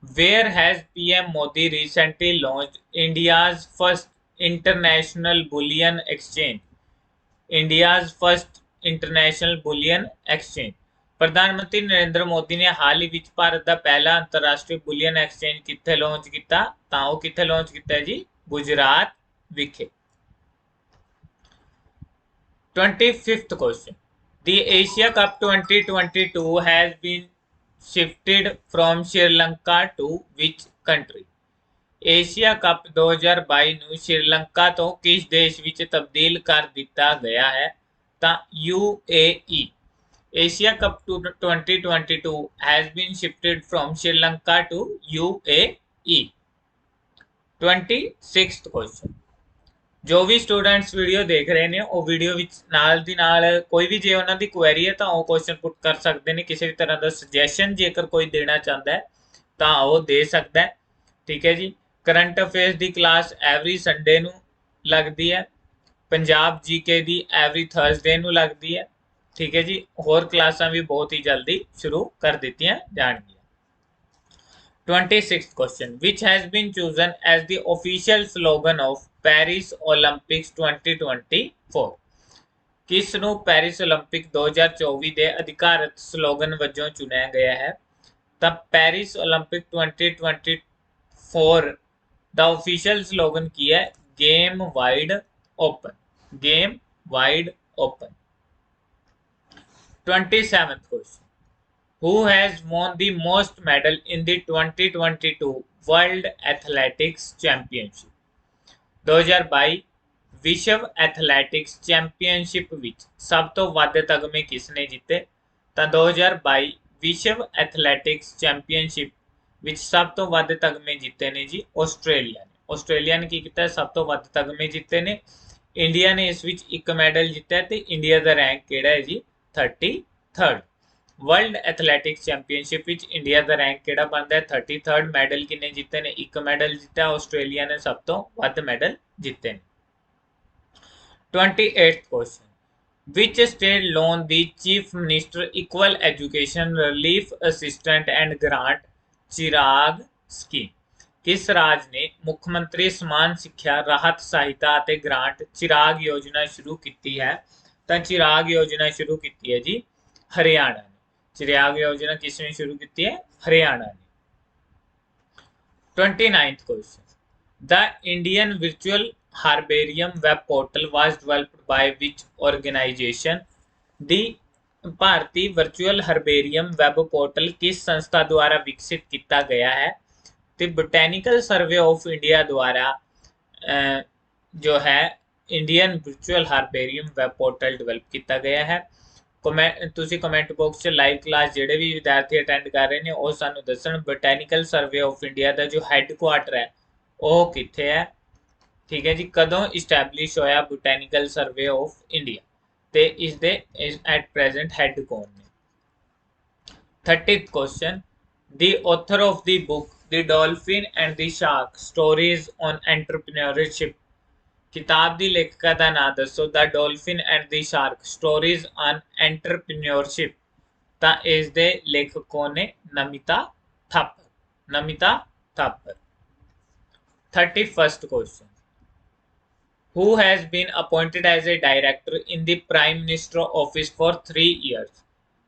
Where has PM Modi recently launched India's first international bullion exchange? India's first international bullion exchange. ਪ੍ਰਧਾਨ ਮੰਤਰੀ ਨਰਿੰਦਰ ਮੋਦੀ ਨੇ ਹਾਲ ਹੀ ਵਿੱਚ ਭਾਰਤ ਦਾ ਪਹਿਲਾ ਅੰਤਰਰਾਸ਼ਟਰੀ ਬੁਲੀਅਨ ਐਕਸਚੇਂਜ ਕਿੱਥੇ ਲਾਂਚ ਕੀਤਾ? ਤਾਂ ਉਹ ਕਿੱਥੇ ਲਾਂਚ ਕੀਤਾ ਜੀ? ਗੁਜਰਾਤ ਵਿਖੇ। 25th question. The Asia Cup 2022 has been shifted from Sri Lanka to which country? Asia cup 2022 ਨੂੰ ਸ਼੍ਰੀਲੰਕਾ ਤੋਂ ਕਿਸ ਦੇਸ਼ ਵਿੱਚ ਤਬਦੀਲ ਕਰ ਦਿੱਤਾ ਗਿਆ ਹੈ? ਤਾਂ UAE। Asia Cup 2022 has been shifted from Sri Lanka to UAE. 26th question. ਜੋ ਵੀ ਸਟੂਡੈਂਟਸ ਵੀਡੀਓ ਦੇਖ ਰਹੇ ਨੇ ਉਹ ਵੀਡੀਓ ਵਿੱਚ ਨਾਲ ਦੀ ਨਾਲ ਕੋਈ ਵੀ ਜੇ ਉਹਨਾਂ ਦੀ ਕੁਐਰੀ ਹੈ ਤਾਂ ਉਹ ਕੁਐਸਚਨ ਪੁੱਟ ਕਰ ਸਕਦੇ ਨੇ। ਕਿਸੇ ਵੀ ਤਰ੍ਹਾਂ ਦਾ ਸੁਜੈਸ਼ਨ ਜੇਕਰ ਕੋਈ ਦੇਣਾ ਚਾਹੁੰਦਾ ਹੈ ਤਾਂ ਉਹ ਦੇ ਸਕਦਾ ਹੈ, ਠੀਕ ਹੈ ਜੀ। ਕਰੰਟ ਅਫੇਅਰਸ ਦੀ ਕਲਾਸ ਐਵਰੀ ਸੰਡੇ ਨੂੰ ਲੱਗਦੀ ਹੈ। ਪੰਜਾਬ ਜੀਕੇ ਦੀ ਐਵਰੀ ਥਰਸਡੇ ਨੂੰ ਲੱਗਦੀ ਹੈ, ਠੀਕ ਹੈ ਜੀ। ਹੋਰ ਕਲਾਸਾਂ ਵੀ ਬਹੁਤ ਹੀ ਜਲਦੀ ਸ਼ੁਰੂ ਕਰ ਦਿੱਤੀਆਂ ਜਾਣਗੀਆਂ। 26th question. Which has been chosen as the official slogan of Paris Olympics 2024? ਕਿਸ ਨੂੰ ਪੈਰਿਸ 올림픽 2024 ਦੇ ਅਧਿਕਾਰਤ ਸਲੋਗਨ ਵਜੋਂ ਚੁਣਿਆ ਗਿਆ ਹੈ? ਤਾਂ ਪੈਰਿਸ 올림픽 2024 ਦਾ official slogan ਕੀ ਹੈ? Game wide open. Game wide open. 27th question. Who has won the most medal in the 2022 World Athletics Championship? 2022 ਵਿਸ਼ਵ ਐਥਲੈਟਿਕਸ ਚੈਂਪੀਅਨਸ਼ਿਪ ਵਿੱਚ ਸਭ ਤੋਂ ਵੱਧ ਤਗਮੇ ਕਿਸ ਨੇ ਜਿੱਤੇ? ਤਾਂ 2022 ਵਿਸ਼ਵ ਐਥਲੈਟਿਕਸ ਚੈਂਪੀਅਨਸ਼ਿਪ ਵਿੱਚ ਸਭ ਤੋਂ ਵੱਧ ਤਗਮੇ ਜਿੱਤੇ ਨੇ ਜੀ ਆਸਟ੍ਰੇਲੀਆ ਨੇ। ਆਸਟ੍ਰੇਲੀਆ ਨੇ ਕੀ ਕੀਤਾ? ਸਭ ਤੋਂ ਵੱਧ ਤਗਮੇ ਜਿੱਤੇ ਨੇ। ਇੰਡੀਆ ਨੇ ਇਸ ਵਿੱਚ ਇੱਕ ਮੈਡਲ ਜਿੱਤਿਆ ਤੇ ਇੰਡੀਆ ਦਾ ਰੈਂਕ ਕਿਹੜਾ ਹੈ ਜੀ? 33rd। ਵਰਲਡ ਐਥਲੈਟਿਕਸ ਚੈਂਪੀਅਨਸ਼ਿਪ ਵਿੱਚ ਇੰਡੀਆ ਦਾ ਰੈਂਕ ਕਿਹੜਾ ਬਣਦਾ ਹੈ? 33rd। ਮੈਡਲ ਕਿੰਨੇ ਜਿੱਤੇ ਨੇ? ਇੱਕ ਮੈਡਲ ਜਿੱਤਿਆ। ਆਸਟ੍ਰੇਲੀਆ ਨੇ ਸਭ ਤੋਂ ਵੱਧ ਮੈਡਲ ਜਿੱਤੇ ਨੇ। 28th question. Which state loaned the Chief Minister Equal Education Relief Assistance and Grant Chirag Scheme? ਕਿਸ ਰਾਜ ਨੇ ਮੁੱਖ ਮੰਤਰੀ ਸਮਾਨ ਸਿੱਖਿਆ ਰਾਹਤ ਸਹਾਇਤਾ ਅਤੇ ਗ੍ਰਾਂਟ ਚਿਰਾਗ ਯੋਜਨਾ ਸ਼ੁਰੂ ਕੀਤੀ ਹੈ? ਤਾਂ ਚਿਰਾਗ ਯੋਜਨਾ ਸ਼ੁਰੂ ਕੀਤੀ ਹੈ ਜੀ ਹਰਿਆਣਾ ਨੇ। ਚਿਰਾਗ ਯੋਜਨਾ ਕਿਸ ਨੇ ਸ਼ੁਰੂ ਕੀਤੀ ਹੈ? ਹਰਿਆਣਾ ਨੇ। 29th question. The Indian Virtual Herbarium web portal was developed by which organization? The Bharatiya virtual herbarium web portal ਕਿਸ ਸੰਸਥਾ ਦੁਆਰਾ ਵਿਕਸਿਤ ਕੀਤਾ ਗਿਆ ਹੈ? ਤੇ ਬੋਟੈਨੀਕਲ ਸਰਵੇ ਆਫ ਇੰਡੀਆ ਦੁਆਰਾ जो है Indian virtual herbarium web portal develop किया गया है। ਤੁਸੀਂ ਕਮੈਂਟ ਬਾਕਸ 'ਚ ਲਾਈਵ ਕਲਾਸ ਜਿਹੜੇ ਵੀ ਵਿਦਿਆਰਥੀ ਅਟੈਂਡ ਕਰ ਰਹੇ ਨੇ ਉਹ ਸਾਨੂੰ ਦੱਸਣ ਬੋਟੈਨੀਕਲ ਸਰਵੇ ਆਫ ਇੰਡੀਆ ਦਾ ਜੋ ਹੈੱਡਕੁਆਟਰ ਹੈ ਉਹ ਕਿੱਥੇ ਹੈ, ਠੀਕ ਹੈ ਜੀ। ਕਦੋਂ ਇਸਟੈਬਲਿਸ਼ ਹੋਇਆ ਬੋਟੈਨੀਕਲ ਸਰਵੇ ਆਫ ਇੰਡੀਆ ਤੇ ਇਸ ਦੇ ਐਟ ਪ੍ਰੈਜ਼ੈਂਟ ਹੈੱਡ ਕੌਣ ਨੇ। 30th question, the author of the book The Dolphin and the Shark Stories on Entrepreneurship, किताब दी लेखिका का नाम दसो। The dolphin and the shark stories on entrepreneurship, ता इस दे लेखक कौन ने? Namita Thapar, Namita Thapar. 31st question, who has been appointed as a director in the Prime Minister office for 3 years,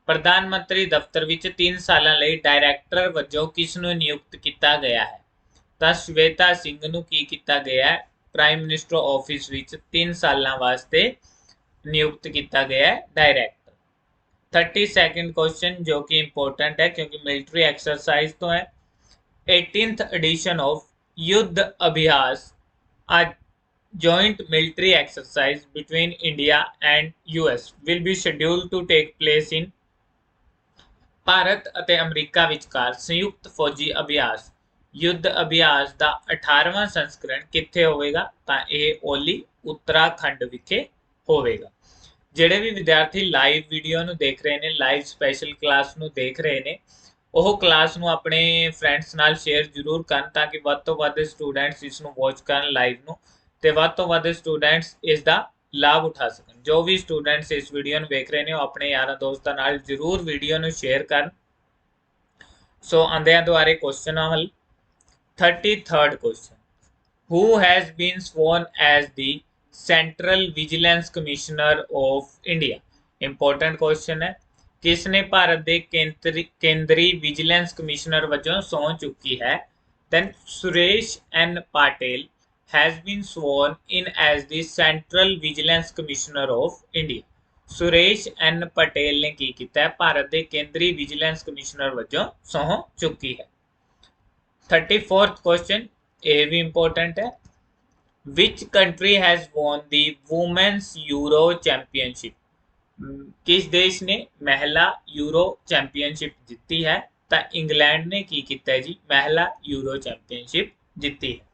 ਪ੍ਰਧਾਨ ਮੰਤਰੀ ਦਫ਼ਤਰ ਵਿੱਚ 3 ਸਾਲਾਂ ਲਈ ਡਾਇਰੈਕਟਰ ਵਜੋਂ ਕਿਸ ਨੂੰ ਨਿਯੁਕਤ ਕੀਤਾ ਗਿਆ ਹੈ? ਤਾਂ ਸ਼ਵੇਤਾ ਸਿੰਘ ਨੂੰ ਕੀ ਕੀਤਾ ਗਿਆ ਹੈ? ਪ੍ਰਾਈਮ ਮਿਨਿਸਟਰ ਆਫਿਸ ਵਿੱਚ 3 ਸਾਲਾਂ ਵਾਸਤੇ ਨਿਯੁਕਤ ਕੀਤਾ ਗਿਆ ਹੈ ਡਾਇਰੈਕਟਰ। 32nd क्वेश्चन जो कि इंपॉर्टेंट है क्योंकि मिलिट्री एक्सरसाइज तो है। 18th एडिशन ऑफ युद्ध अभ्यास, a joint military exercise between India and US will be scheduled to take place in, Bharat ਅਤੇ ਅਮਰੀਕਾ ਵਿਚਕਾਰ ਸੰਯੁਕਤ ਫੌਜੀ ਅਭਿਆਸ युद्ध अभ्यास का 18वां संस्करण कित्थे होवेगा? ਤਾਂ ਇਹ ਓਲੀ उत्तराखंड विखे होवेगा। ਜਿਹੜੇ ਵੀ ਵਿਦਿਆਰਥੀ ਲਾਈਵ ਵੀਡੀਓ ਨੂੰ ਦੇਖ ਰਹੇ ਨੇ, ਲਾਈਵ ਸਪੈਸ਼ਲ ਕਲਾਸ ਨੂੰ ਦੇਖ ਰਹੇ ਨੇ, ਉਹ ਕਲਾਸ ਨੂੰ ਆਪਣੇ ਫਰੈਂਡਸ ਨਾਲ ਸ਼ੇਅਰ ਜ਼ਰੂਰ ਕਰਨ ਤਾਂ ਕਿ ਵੱਧ ਤੋਂ ਵੱਧ ਸਟੂਡੈਂਟਸ ਇਸ ਨੂੰ ਵਾਚ ਕਰਨ ਲਾਈਵ ਨੂੰ ਤੇ ਵੱਧ ਤੋਂ ਵੱਧ ਸਟੂਡੈਂਟਸ ਇਸ ਦਾ ਲਾਭ ਉਠਾ ਸਕਣ। ਜੋ ਵੀ ਸਟੂਡੈਂਟਸ ਇਸ ਵੀਡੀਓ ਨੂੰ ਵੇਖ ਰਹੇ ਨੇ ਉਹ ਆਪਣੇ ਯਾਰਾਂ ਦੋਸਤਾਂ ਨਾਲ ਜ਼ਰੂਰ ਵੀਡੀਓ ਨੂੰ ਸ਼ੇਅਰ ਕਰਨ। ਸੋ ਆਂਦੇ ਆ ਦੁਆਰੇ ਕੁਐਸਚਨਾਂ ਵੱਲ। 33rd question, who has been sworn as the Central Vigilance Commissioner of India? Important question है। किसने भारत के केंद्रीय विजिलेंस कमिश्नर वजों सौं चुकी है? Then Suresh N. Patel has been sworn in as the Central Vigilance Commissioner of India. Suresh N Patel ने की किया है? भारत के केंद्रीय विजिलेंस कमिश्नर वजों सौं चुकी है। 34th question, ये भी इंपॉर्टेंट है। Which country has won the Women's Euro Championship? किस देश ने महिला यूरो चैंपियनशिप जीती है? तो इंग्लैंड ने की किया है जी? महिला यूरो चैंपियनशिप जीती है।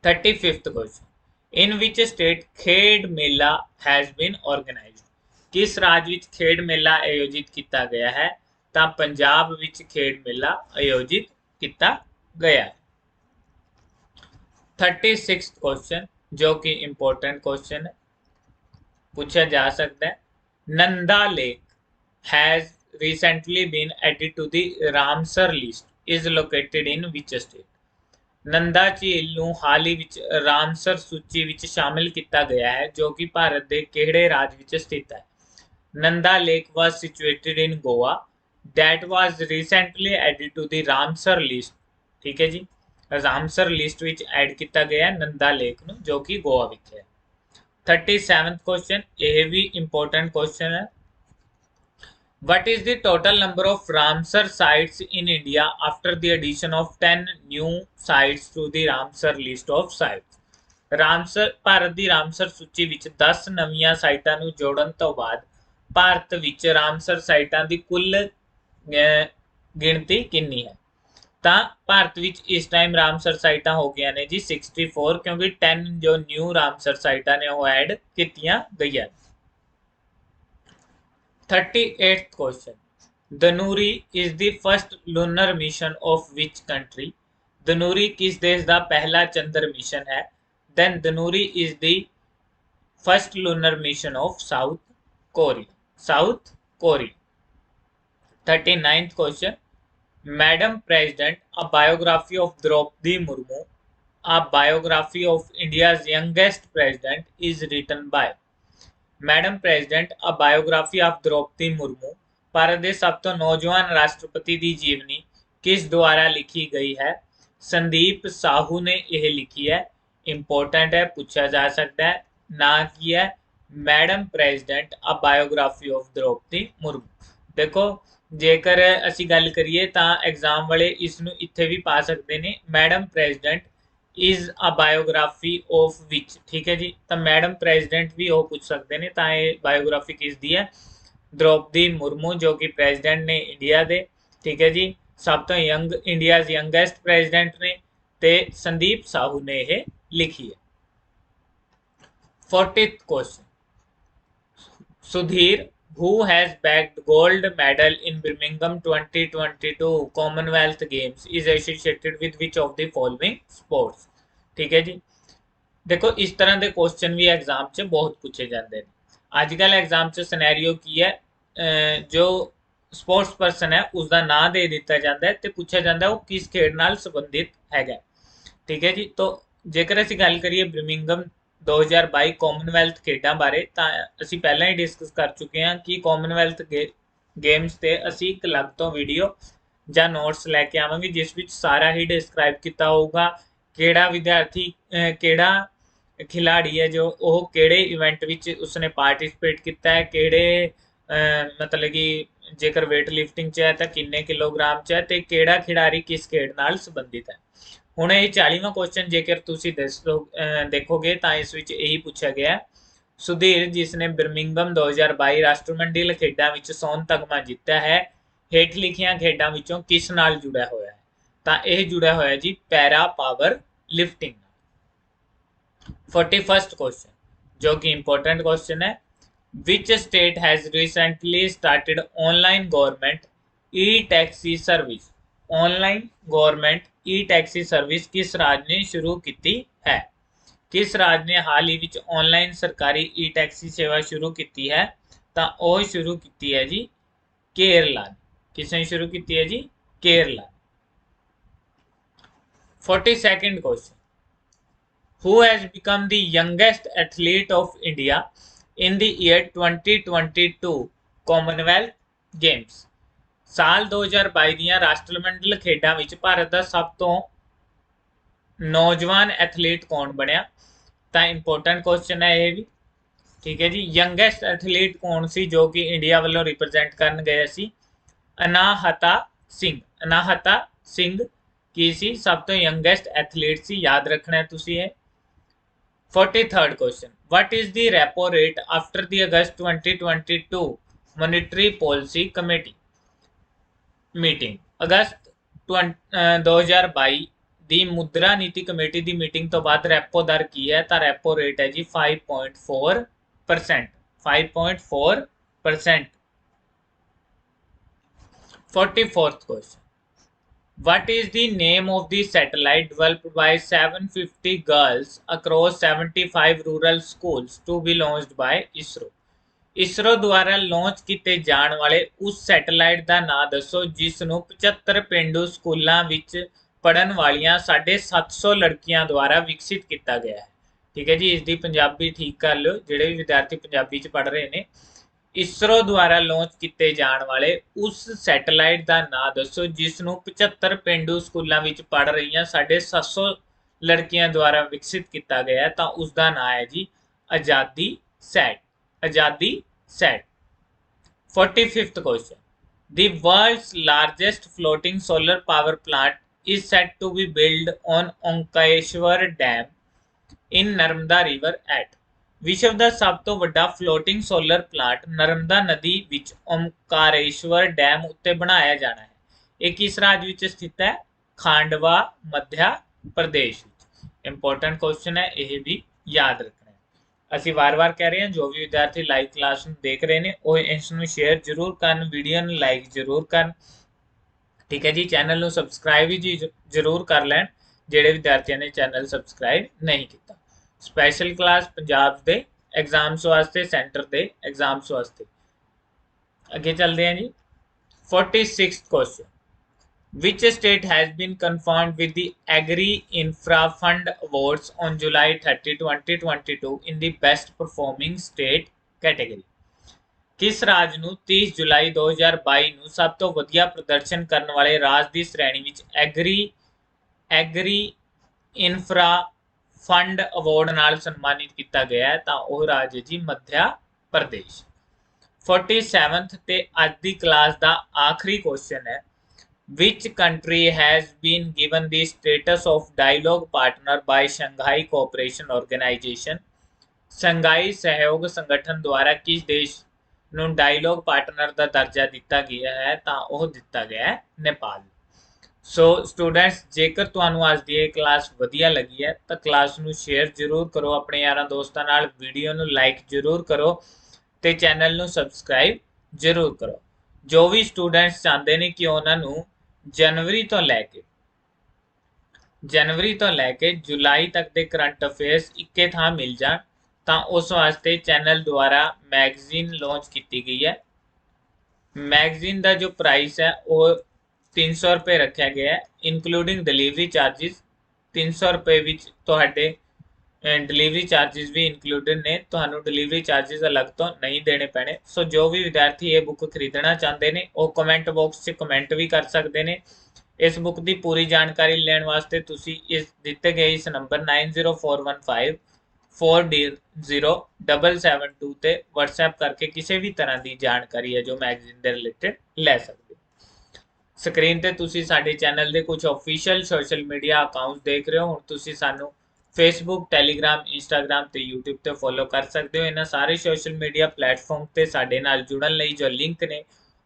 35th question, in which state Khed Mela has been organized? किस राज्य विच खेड मेला आयोजित किया गया है? तो पंजाब विच खेड मेला आयोजित किया गया है। 36th क्वेश्चन जो कि इंपॉर्टेंट क्वेश्चन है, पूछा जा सकता है। Nanda lake has recently been added to the Ramsar list, is located in which state? Nanda झील ਨੂੰ ਹਾਲ ਹੀ ਵਿੱਚ ਰਾਮਸਰ ਸੂਚੀ ਵਿੱਚ ਸ਼ਾਮਿਲ ਕੀਤਾ ਗਿਆ ਹੈ ਜੋ ਕਿ ਭਾਰਤ ਦੇ ਕਿਹੜੇ ਰਾਜ ਵਿੱਚ ਸਥਿਤ ਹੈ? Nanda lake was situated in Goa, that was recently added to the Ramsar list, ठीक है जी। रामसर लिस्ट विच ऐड किया गया नंदा लेक नु जो कि गोवा विच है। 37th क्वेश्चन, यह भी इंपॉर्टेंट क्वेश्चन है। What is the total number of Ramsar sites in India after the addition of 10 new sites to the Ramsar list of sites? Ramsar Bharat ਦੀ ਰਾਮਸਰ ਸੂਚੀ ਵਿੱਚ 10 ਨਵੀਆਂ ਸਾਈਟਾਂ ਨੂੰ ਜੋੜਨ ਤੋਂ ਬਾਅਦ ਭਾਰਤ ਵਿੱਚ ਰਾਮਸਰ ਸਾਈਟਾਂ ਦੀ ਕੁੱਲ गिनती कितनी है? तो भारत विच इस टाइम रामसर साइटा हो गई ने जी 64 क्योंकि 10 जो न्यू रामसर साइटा ने वो ऐड कीतियां गई है। 38th question, Danuri is the first lunar mission of which country? Danuri किस देश का पहला चंद्र मिशन है? Then Danuri is the first lunar mission of South Korea, South Korea. 39th question, Madam President, a biography of Draupadi Murmu, a biography of India's youngest president is written by? Madam President, a biography of Draupadi Murmu, Bharat के सब तो नौजवान राष्ट्रपति की जीवनी किस द्वारा लिखी गई है? संदीप साहू ने यह लिखी है। इंपॉर्टेंट है, पूछा जा सकता है। ना की है madam president a biography of Droupadi Murmu. देखो जेकर असी गल करिए तो एग्जाम वाले इसनू इत्थे भी पा सकते हैं। Madam president is a biography of which. ठीक है जी, तो मैडम प्रेजिडेंट भी वो पूछ सकते हैं, तो ये बायोग्राफी किस दी है? द्रौपदी मुर्मू जो कि प्रेजिडेंट ने इंडिया दे। ठीक है जी, सब तो यंग इंडिया यंगेस्ट प्रेजिडेंट ने, ते संदीप साहू ने यह लिखी है। 40th question, Sudhir who has bagged gold medal in Birmingham 2022 Commonwealth Games is associated with which of the following sports? ठीक है जी, देखो इस तरह के क्वेश्चन भी एग्जाम च बहुत पूछे जाते हैं। अजकल एग्जाम च सिनेरियो की है, जो स्पोर्ट्स पर्सन है उसका नाम दे दिता जाता है तो पूछा जाता है वो किस खेड नाल संबंधित है। ठीक है जी, तो जेकर ਅਸੀਂ ਗੱਲ ਕਰੀਏ ਬਰਮਿੰਗਮ 2022 ਕਾਮਨਵੈਲਥ ਖੇਡਾਂ ਬਾਰੇ, ਤਾਂ ਅਸੀਂ ਪਹਿਲਾਂ ਹੀ ਡਿਸਕਸ ਕਰ ਚੁੱਕੇ ਹਾਂ ਕਿ ਕਾਮਨਵੈਲਥ ਗੇਮਸ ਤੇ ਅਸੀਂ ਇੱਕ ਅਲੱਗ ਤੋਂ ਵੀਡੀਓ ਜਾਂ ਨੋਟਸ ਲੈ ਕੇ ਆਵਾਂਗੇ ਜਿਸ ਵਿੱਚ ਸਾਰਾ ਹੀ ਡਿਸਕ੍ਰਾਈਬ ਕੀਤਾ ਹੋਊਗਾ ਕਿਹੜਾ ਵਿਦਿਆਰਥੀ ਕਿਹੜਾ ਖਿਲਾੜੀ ਹੈ ਜੋ ਉਹ ਕਿਹੜੇ ਇਵੈਂਟ ਵਿੱਚ ਉਸਨੇ ਪਾਰਟਿਸਿਪੇਟ ਕੀਤਾ ਹੈ, ਕਿਹੜੇ ਮਤਲਬ ਕਿ ਜੇਕਰ weight lifting ਚ ਹੈ ਤਾਂ ਕਿੰਨੇ ਕਿਲੋਗ੍ਰਾਮ ਚ ਹੈ ਤੇ ਕਿਹੜਾ ਖਿਡਾਰੀ ਕਿਸ ਖੇਡ ਨਾਲ ਸੰਬੰਧਿਤ ਹੈ। ਹੁਣ ਇਹ 40ਵਾਂ क्वेश्चन ਜੇਕਰ ਤੁਸੀਂ ਦੇਖੋਗੇ ਤਾਂ ਇਸ ਵਿੱਚ ਇਹੀ ਪੁੱਛਿਆ ਗਿਆ, ਸੁਧੀਰ ਜਿਸ ਨੇ ਬਰਮਿੰਗਮ 2022 ਰਾਸ਼ਟਰਮੰਡਲ ਖੇਡਾਂ ਵਿੱਚ ਸੋਨ ਤਗਮਾ ਜਿੱਤਿਆ ਹੈ ਹੇਠ ਲਿਖੀਆਂ ਖੇਡਾਂ ਵਿੱਚੋਂ ਕਿਸ ਨਾਲ ਜੁੜਿਆ ਹੋਇਆ ਹੈ? ਤਾਂ ਇਹ ਜੁੜਿਆ ਹੋਇਆ ਜੀ ਪੈਰਾ ਪਾਵਰ ਲਿਫਟਿੰਗ। 41st क्वेश्चन जो कि इंपॉर्टेंट क्वेश्चन है, विच state has recently started online government e taxi service? Online government e taxi service किस राज्य ने शुरू की है? किस राज्य ने हाल ही विच ऑनलाइन सरकारी ई टैक्सी सेवा शुरू की है? तो वह शुरू की है जी केरला। किसने शुरू की है जी? Kerala. 42nd question, who has become the youngest athlete of India in the year 2022 Commonwealth Games? ਸਾਲ 2022 ਦੀਆਂ ਰਾਸ਼ਟਰਮੰਡਲ ਖੇਡਾਂ ਵਿੱਚ ਭਾਰਤ ਦਾ ਸਭ ਤੋਂ ਨੌਜਵਾਨ ਐਥਲੀਟ ਕੌਣ ਬਣਿਆ? ਤਾਂ ਇੰਪੋਰਟੈਂਟ ਕੁਐਸਚਨ ਹੈ ਇਹ ਵੀ। ਠੀਕ ਹੈ ਜੀ, ਯੰਗੈਸਟ ਐਥਲੀਟ ਕੌਣ ਸੀ ਜੋ ਕਿ ਇੰਡੀਆ ਵੱਲੋਂ ਰਿਪਰੈਜ਼ੈਂਟ ਕਰਨ ਗਏ ਸੀ? ਅਨਾਹਤਾ ਸਿੰਘ। ਅਨਾਹਤਾ ਸਿੰਘ ਕੀ ਸੀ? ਸਭ ਤੋਂ ਯੰਗੈਸਟ ਐਥਲੀਟ ਸੀ, ਯਾਦ ਰੱਖਣਾ ਤੁਸੀਂ ਇਹ। 43rd question, what is the repo rate after the August 2022 monetary policy committee meeting? अगस्त 2022 ਦੀ ਮੁਦਰਾ ਨੀਤੀ ਕਮੇਟੀ ਦੀ ਮੀਟਿੰਗ ਤੋਂ ਬਾਅਦ ਰੈਪੋ ਦਰ ਕੀ ਹੈ? ਤਾਂ ਰੈਪੋ ਰੇਟ ਹੈ ਜੀ 5.4%। 5.4%। 44th question, what is the name of the satellite developed by 750 girls across 75 rural schools to be launched by ISRO? ISRO ਦੁਆਰਾ ਲਾਂਚ ਕੀਤੇ ਜਾਣ ਵਾਲੇ ਉਸ ਸੈਟੇਲਾਈਟ ਦਾ ਨਾਮ ਦੱਸੋ ਜਿਸ ਨੂੰ 75 ਪਿੰਡੂ ਸਕੂਲਾਂ ਵਿੱਚ ਪੜ੍ਹਨ ਵਾਲੀਆਂ 750 ਲੜਕੀਆਂ ਦੁਆਰਾ ਵਿਕਸਿਤ ਕੀਤਾ ਗਿਆ ਹੈ। ਠੀਕ ਹੈ ਜੀ, ਇਸ ਦੀ ਪੰਜਾਬੀ ਠੀਕ ਕਰ ਲਿਓ ਜਿਹੜੇ ਵੀ ਵਿਦਿਆਰਥੀ ਪੰਜਾਬੀ ਚ ਪੜ੍ਹ ਰਹੇ ਨੇ। ਇਸਰੋ ਦੁਆਰਾ ਲਾਂਚ ਕੀਤੇ ਜਾਣ ਵਾਲੇ ਉਸ ਸੈਟੇਲਾਈਟ ਦਾ ਨਾਮ ਦੱਸੋ ਜਿਸ ਨੂੰ 75 ਪਿੰਡੂ ਸਕੂਲਾਂ ਵਿੱਚ ਪੜ੍ਹ ਰਹੀਆਂ 750 ਲੜਕੀਆਂ ਦੁਆਰਾ ਵਿਕਸਿਤ ਕੀਤਾ ਗਿਆ ਹੈ, ਤਾਂ ਉਸ ਦਾ ਨਾਮ ਹੈ ਜੀ ਆਜ਼ਾਦੀ ਸੈਟ। ਆਜ਼ਾਦੀ set. 45th question, the world's largest floating solar power plant is set to be built on Onkeshwar Dam in Narmada River at? ਵਿਸ਼ਵ ਦਾ ਸਭ ਤੋਂ ਵੱਡਾ ਫਲੋਟਿੰਗ ਸੋਲਰ ਪਲਾਂਟ ਨਰਮਦਾ ਨਦੀ ਵਿੱਚ ਓਮਕਾਰੇਸ਼ਵਰ ਡੈਮ ਉੱਤੇ ਬਣਾਇਆ ਜਾਣਾ ਹੈ। ਇਹ ਕਿਸ ਰਾਜ ਵਿੱਚ ਸਥਿਤ ਹੈ? ਖਾਂਡਵਾ, ਮੱਧਿਆ ਪ੍ਰਦੇਸ਼ ਵਿੱਚ। ਇੰਪੋਰਟੈਂਟ ਕੁਐਸਚਨ ਹੈ, ਇਹ ਵੀ ਯਾਦ ਰੱਖਣਾ ਹੈ। ਅਸੀਂ ਵਾਰ-ਵਾਰ ਕਹਿ ਰਹੇ ਹਾਂ ਜੋ ਵੀ ਵਿਦਿਆਰਥੀ ਲਾਈਵ ਕਲਾਸ ਨੂੰ ਦੇਖ ਰਹੇ ਨੇ ਉਹ ਇਸ ਨੂੰ ਸ਼ੇਅਰ ਜ਼ਰੂਰ ਕਰਨ, ਵੀਡੀਓ ਨੂੰ ਲਾਈਕ ਜ਼ਰੂਰ ਕਰਨ। ਠੀਕ ਹੈ ਜੀ, ਚੈਨਲ ਨੂੰ ਸਬਸਕ੍ਰਾਈਬ ਵੀ ਜ਼ਰੂਰ ਕਰ ਲੈਣ ਜਿਹੜੇ ਵਿਦਿਆਰਥੀਆਂ ਨੇ ਚੈਨਲ ਸਬਸਕ੍ਰਾਈਬ ਨਹੀਂ ਕੀਤਾ। स्पेशल क्लास पंजाब के एग्जाम्स वास्ते, सेंटर के एग्जाम्स वास्ते। अगे चलते हैं जी। 46th question, which state has been confirmed with the agri infra fund awards on July 30, 2022 in the best performing state category? किस राज ਨੂੰ 30 ਜੁਲਾਈ 2022 ਨੂੰ ਸਭ ਤੋਂ ਵਧੀਆ ਪ੍ਰਦਰਸ਼ਨ ਕਰਨ ਵਾਲੇ ਰਾਜ ਦੀ ਸ਼੍ਰੇਣੀ ਵਿੱਚ ਐਗਰੀ ਇਨਫਰਾ फंड अवार्ड नाल सम्मानित किया गया है? तो वह राज है जी मध्य प्रदेश। 47th ते अज दी क्लास का आखिरी क्वेश्चन है, Which country has been given the status of dialogue partner by Shanghai Cooperation Organization? Shanghai ਸਹਿਯੋਗ ਸੰਗਠਨ ਦੁਆਰਾ ਕਿਸ ਦੇਸ਼ ਨੂੰ ਡਾਇਲੋਗ ਪਾਰਟਨਰ ਦਾ ਦਰਜਾ ਦਿੱਤਾ ਗਿਆ ਹੈ? ਤਾਂ ਉਹ ਦਿੱਤਾ ਗਿਆ ਹੈ ਨੇਪਾਲ। ਸੋ ਸਟੂਡੈਂਟਸ, ਜੇਕਰ ਤੁਹਾਨੂੰ ਅੱਜ ਦੀ ਇਹ ਕਲਾਸ ਵਧੀਆ ਲੱਗੀ ਹੈ ਤਾਂ ਕਲਾਸ ਨੂੰ ਸ਼ੇਅਰ ਜ਼ਰੂਰ ਕਰੋ ਆਪਣੇ ਯਾਰਾਂ ਦੋਸਤਾਂ ਨਾਲ, ਵੀਡੀਓ ਨੂੰ ਲਾਈਕ ਜ਼ਰੂਰ ਕਰੋ ਤੇ ਚੈਨਲ ਨੂੰ ਸਬਸਕ੍ਰਾਈਬ ਜ਼ਰੂਰ ਕਰੋ। ਜੋ ਵੀ ਸਟੂਡੈਂਟਸ ਚਾਹੁੰਦੇ ਨੇ ਕਿ ਉਹਨਾਂ ਨੂੰ ਜਨਵਰੀ ਤੋਂ ਲੈ ਕੇ ਜੁਲਾਈ ਤੱਕ ਦੇ ਕਰੰਟ ਅਫੇਅਰਸ ਇੱਕੇ ਥਾਂ ਮਿਲ ਜਾਣ ਤਾਂ ਉਸ ਵਾਸਤੇ ਚੈਨਲ ਦੁਆਰਾ ਮੈਗਜ਼ੀਨ ਲਾਂਚ ਕੀਤੀ ਗਈ ਹੈ। ਮੈਗਜ਼ੀਨ ਦਾ ਜੋ ਪ੍ਰਾਈਸ ਹੈ ਉਹ 300 ਰੁਪਏ ਰੱਖਿਆ ਗਿਆ ਹੈ, ਇਨਕਲੂਡਿੰਗ ਡਿਲੀਵਰੀ ਚਾਰजेस। 300 ਰੁਪਏ ਵਿੱਚ ਤੁਹਾਡੇ ਡਿਲੀਵਰੀ ਚਾਰजेस ਵੀ ਇਨਕਲੂਡਡ ਨੇ, ਤੁਹਾਨੂੰ ਡਿਲੀਵਰੀ ਚਾਰजेस ਅਲੱਗ ਤੋਂ ਨਹੀਂ ਦੇਣੇ ਪੈਣੇ। ਸੋ ਜੋ ਵੀ ਵਿਦਿਆਰਥੀ ਇਹ ਬੁੱਕ ਖਰੀਦਣਾ ਚਾਹੁੰਦੇ ਨੇ ਉਹ ਕਮੈਂਟ ਬਾਕਸ 'ਚ ਕਮੈਂਟ ਵੀ ਕਰ ਸਕਦੇ ਨੇ। ਇਸ ਬੁੱਕ ਦੀ ਪੂਰੀ ਜਾਣਕਾਰੀ ਲੈਣ ਵਾਸਤੇ ਤੁਸੀਂ ਇਸ ਦਿੱਤੇ ਗਏ ਇਸ ਨੰਬਰ 90415 407772 ਤੇ WhatsApp ਕਰਕੇ ਕਿਸੇ ਵੀ ਤਰ੍ਹਾਂ ਦੀ ਜਾਣਕਾਰੀ ਹੈ ਜੋ ਮੈਗਜ਼ੀਨ ਦੇ ਰਿਲੇਟਡ ਲੈ ਸਕਦੇ ਹੋ। ਸਕਰੀਨ ਤੇ ਤੁਸੀਂ ਸਾਡੇ ਚੈਨਲ ਦੇ ਕੁਝ ਆਫੀਸ਼ੀਅਲ ਸੋਸ਼ਲ ਮੀਡੀਆ ਅਕਾਊਂਟਸ ਦੇਖ ਰਹੇ ਹੋ। ਹੁਣ ਤੁਸੀਂ ਸਾਨੂੰ ਫੇਸਬੁੱਕ, ਟੈਲੀਗ੍ਰਾਮ, ਇੰਸਟਾਗ੍ਰਾਮ ਤੇ YouTube ਤੇ ਫੋਲੋ ਕਰ ਸਕਦੇ ਹੋ। ਇਹਨਾਂ ਸਾਰੇ ਸੋਸ਼ਲ ਮੀਡੀਆ ਪਲੇਟਫਾਰਮ ਤੇ ਸਾਡੇ ਨਾਲ ਜੁੜਨ ਲਈ ਜੋ ਲਿੰਕ ਨੇ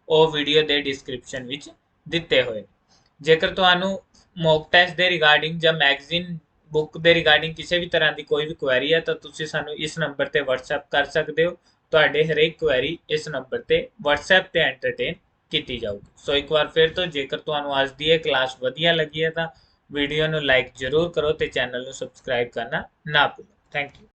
ਉਹ ਵੀਡੀਓ ਦੇ ਡਿਸਕ੍ਰਿਪਸ਼ਨ ਵਿੱਚ ਦਿੱਤੇ ਹੋਏ। ਜੇਕਰ ਤੁਹਾਨੂੰ ਮੌਕ ਟੈਸਟ ਦੇ ਰਿਗਾਰਡਿੰਗ ਜਾਂ ਮੈਗਜ਼ੀਨ ਬੁੱਕ ਦੇ ਰਿਗਾਰਡਿੰਗ ਕਿਸੇ ਵੀ ਤਰ੍ਹਾਂ ਦੀ ਕੋਈ ਵੀ ਕੁਐਰੀ ਹੈ ਤਾਂ ਤੁਸੀਂ ਸਾਨੂੰ ਇਸ ਨੰਬਰ ਤੇ WhatsApp ਕਰ ਸਕਦੇ ਹੋ। ਤੁਹਾਡੇ ਹਰੇਕ ਕੁਐਰੀ ਇਸ ਨੰਬਰ ਤੇ WhatsApp ਤੇ ਐਂਟਰਟੇਨ ਕੀਤੀ ਜਾਊਗੀ। ਸੋ ਇੱਕ ਵਾਰ ਫਿਰ ਤੋਂ ਜੇਕਰ ਤੁਹਾਨੂੰ ਅੱਜ ਦੀ ਇਹ ਕਲਾਸ ਵਧੀਆ ਲੱਗੀ ਹੈ ਤਾਂ ਵੀਡੀਓ ਨੂੰ ਲਾਈਕ ਜ਼ਰੂਰ ਕਰੋ ਤੇ ਚੈਨਲ ਨੂੰ ਸਬਸਕ੍ਰਾਈਬ ਕਰਨਾ ਨਾ ਭੁੱਲੋ। Thank you.